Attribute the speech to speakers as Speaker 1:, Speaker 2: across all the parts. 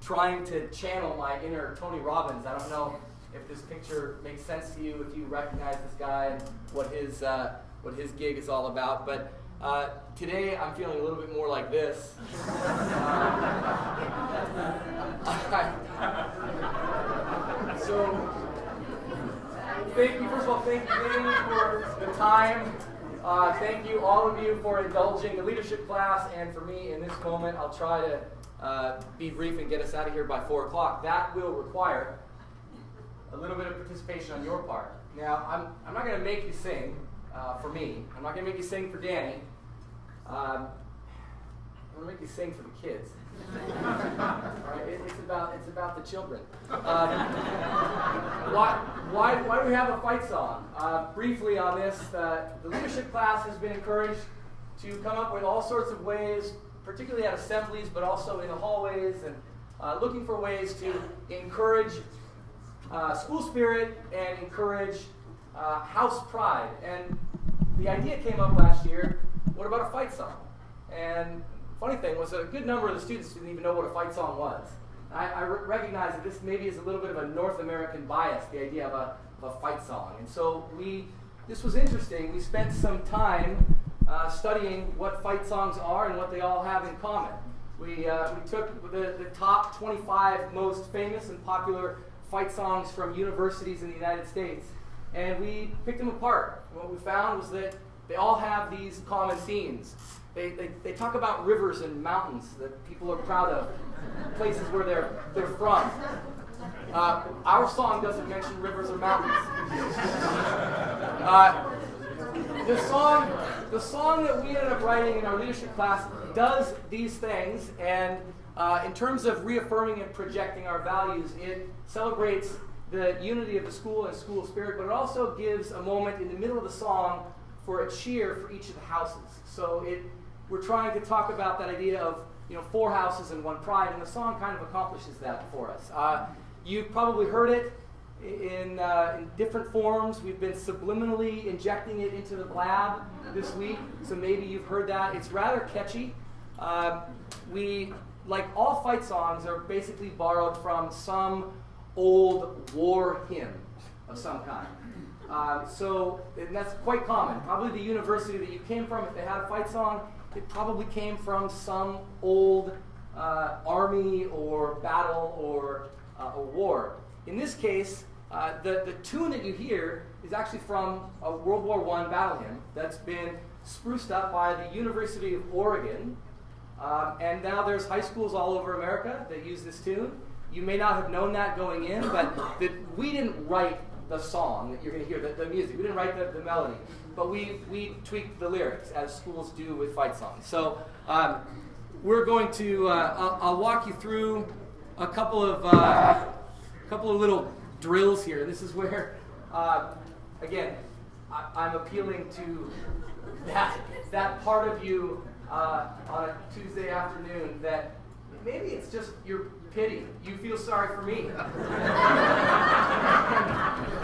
Speaker 1: trying to channel my inner Tony Robbins. I don't know if this picture makes sense to you, if you recognize this guy and what his gig is all about. But today I'm feeling a little bit more like this. So thank you, first of all, thank you Danny for the time. Thank you, all of you, for indulging the leadership class, and for me in this moment. I'll try to be brief and get us out of here by 4 o'clock. That will require a little bit of participation on your part. Now, I'm not going to make you sing for me. I'm not going to make you sing for Danny. I'm going to make you sing for the kids. All right, it's about the children. Why do we have a fight song? Briefly on this, the leadership class has been encouraged to come up with all sorts of ways, particularly at assemblies, but also in the hallways, and looking for ways to encourage school spirit and encourage house pride. And the idea came up last year, what about a fight song? And funny thing was that a good number of the students didn't even know what a fight song was. I recognize that this maybe is a little bit of a North American bias, the idea of a fight song. And so this was interesting. We spent some time studying what fight songs are and what they all have in common. We took the top 25 most famous and popular fight songs from universities in the United States, and we picked them apart. What we found was that they all have these common themes. They talk about rivers and mountains that people are proud of, places where they're from. Our song doesn't mention rivers or mountains. The song that we ended up writing in our leadership class does these things, and in terms of reaffirming and projecting our values, it celebrates the unity of the school and school spirit, but it also gives a moment in the middle of the song for a cheer for each of the houses. So we're trying to talk about that idea of 4 houses and 1 pride, and the song kind of accomplishes that for us. You've probably heard it in different forms. We've been subliminally injecting it into the lab this week, so maybe you've heard that. It's rather catchy. We, like all fight songs, are basically borrowed from some old war hymn of some kind. And that's quite common. Probably the university that you came from, if they had a fight song, it probably came from some old army or battle or a war. In this case, the tune that you hear is actually from a World War I battle hymn that's been spruced up by the University of Oregon. And now there's high schools all over America that use this tune. You may not have known that going in, but we didn't write the song that you're going to hear, the music. We didn't write the melody, but we tweaked the lyrics, as schools do with fight songs. So we're going to, I'll walk you through a couple of little drills here. This is where, again, I'm appealing to that part of you on a Tuesday afternoon that maybe it's just your pity. You feel sorry for me.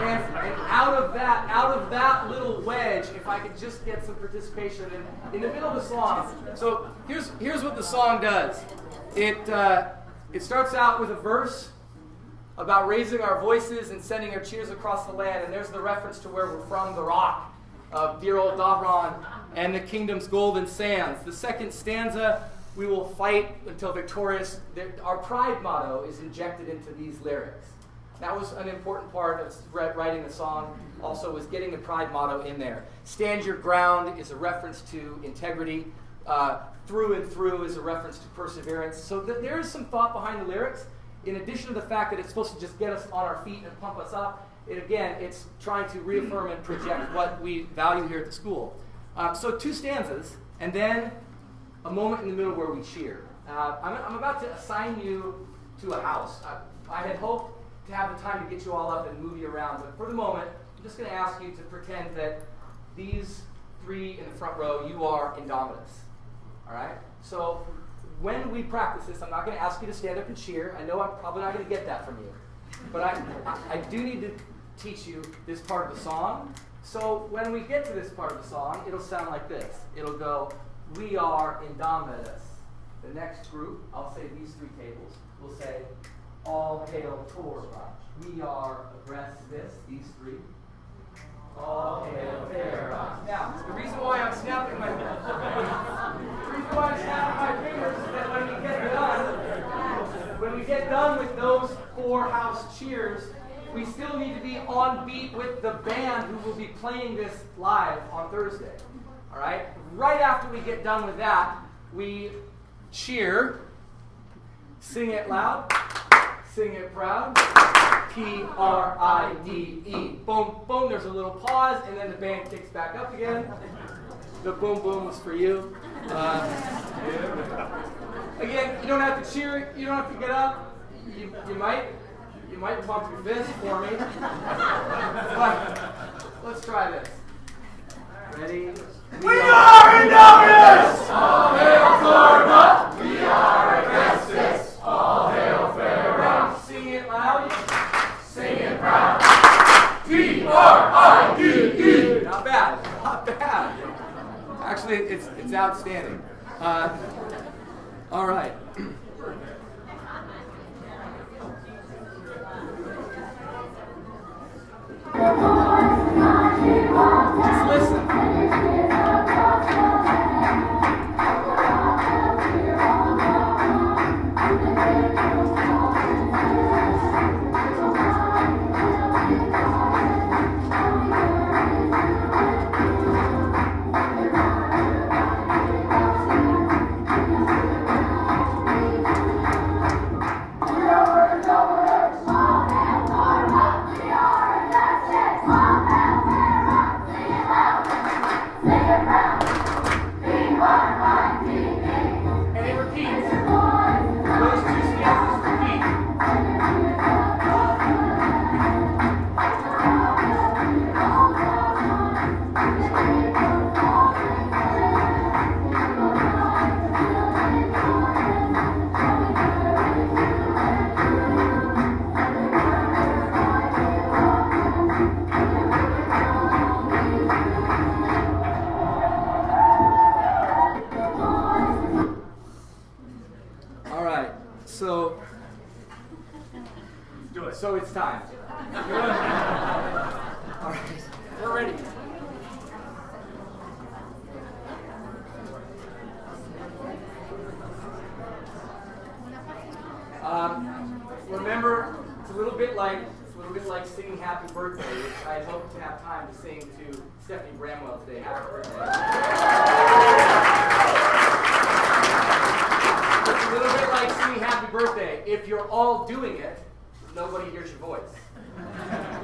Speaker 1: and out of that little wedge, if I could just get some participation in the middle of the song. So here's what the song does. It starts out with a verse about raising our voices and sending our cheers across the land, and there's the reference to where we're from, the rock of dear old Davron and the kingdom's golden sands. The second stanza, we will fight until victorious. Our pride motto is injected into these lyrics. That was an important part of writing the song, also was getting the pride motto in there. Stand your ground is a reference to integrity. Through and through is a reference to perseverance. So there is some thought behind the lyrics. In addition to the fact that it's supposed to just get us on our feet and pump us up, it's trying to reaffirm and project what we value here at the school. So 2 stanzas, and then a moment in the middle where we cheer. I'm about to assign you to a house. I had hoped to have the time to get you all up and move you around, but for the moment, I'm just going to ask you to pretend that these 3 in the front row, you are Indomitus. All right? So when we practice this, I'm not going to ask you to stand up and cheer. I know I'm probably not going to get that from you. But I do need to teach you this part of the song. So when we get to this part of the song, it'll sound like this. It'll go, we are Indomitus. The next group, I'll say these three tables, will say, all hail Torah. We are abreast this, these three. All hail Torah. Now, the reason why I'm snapping my fingers is that when we get done with those 4 house cheers, we still need to be on beat with the band who will be playing this live on Thursday. All right? Right after we get done with that, we cheer, sing it loud, sing it proud, P-R-I-D-E. Boom, boom, there's a little pause, and then the band kicks back up again. The boom, boom was for you. Again, you don't have to cheer, you don't have to get up. You might pump your fist for me. But let's try this. Ready?
Speaker 2: We are Indominus! All hail Torah! We are Augustus! All hail Pharaoh!
Speaker 1: Sing it loud.
Speaker 2: Sing it proud! P-R-I-D-E!
Speaker 1: Not bad. Not bad. Actually, it's outstanding. All right. Just listen. And it repeats. Those 2 stanzas repeat. All right. So it's time. All right. We're ready. Remember, it's a little bit like singing Happy Birthday, which I hope to have time to sing to Stephanie Bramwell today. Happy birthday. It's a little bit like singing Happy Birthday. If you're all doing it, nobody hears your voice.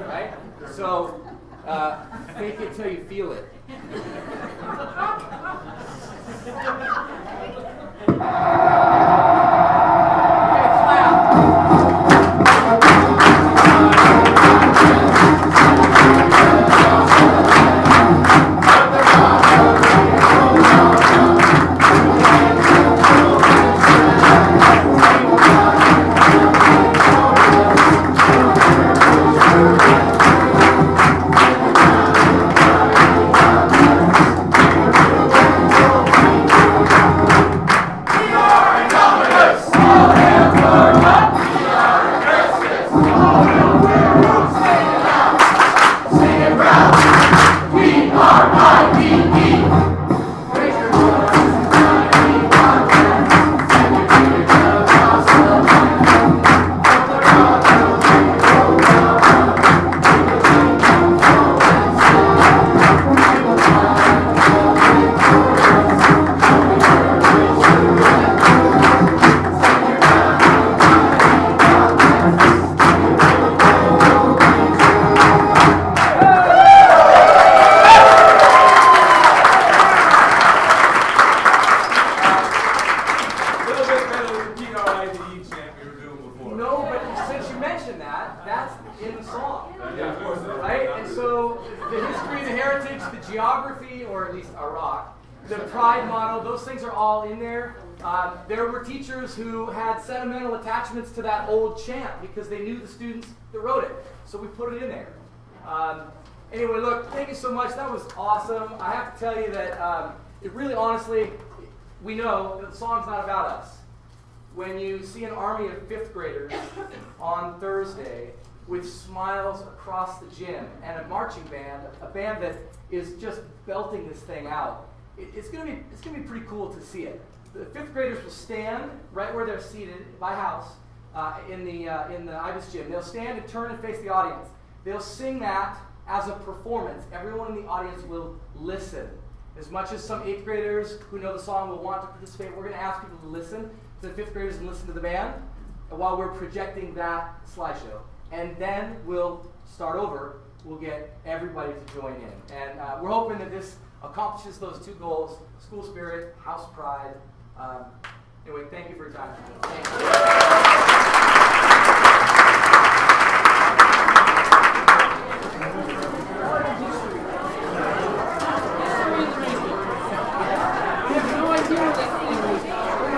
Speaker 1: Right? So, fake it till you feel it. Geography, or at least Iraq, the Pride model, those things are all in there. There were teachers who had sentimental attachments to that old chant because they knew the students that wrote it. So we put it in there. Anyway, look, thank you so much. That was awesome. I have to tell you that it really honestly, we know that the song's not about us. When you see an army of fifth graders on Thursday with smiles across the gym and a marching band, a band that is just belting this thing out, it's gonna be pretty cool to see it. The fifth graders will stand right where they're seated by house in the Ibis gym. They'll stand and turn and face the audience. They'll sing that as a performance. Everyone in the audience will listen. As much as some eighth graders who know the song will want to participate, we're going to ask people to listen to the fifth graders and listen to the band while we're projecting that slideshow. And then we'll start over. We'll get everybody to join in. And we're hoping that this accomplishes those two goals: school spirit, house pride. Anyway, thank you for your time. Thank you.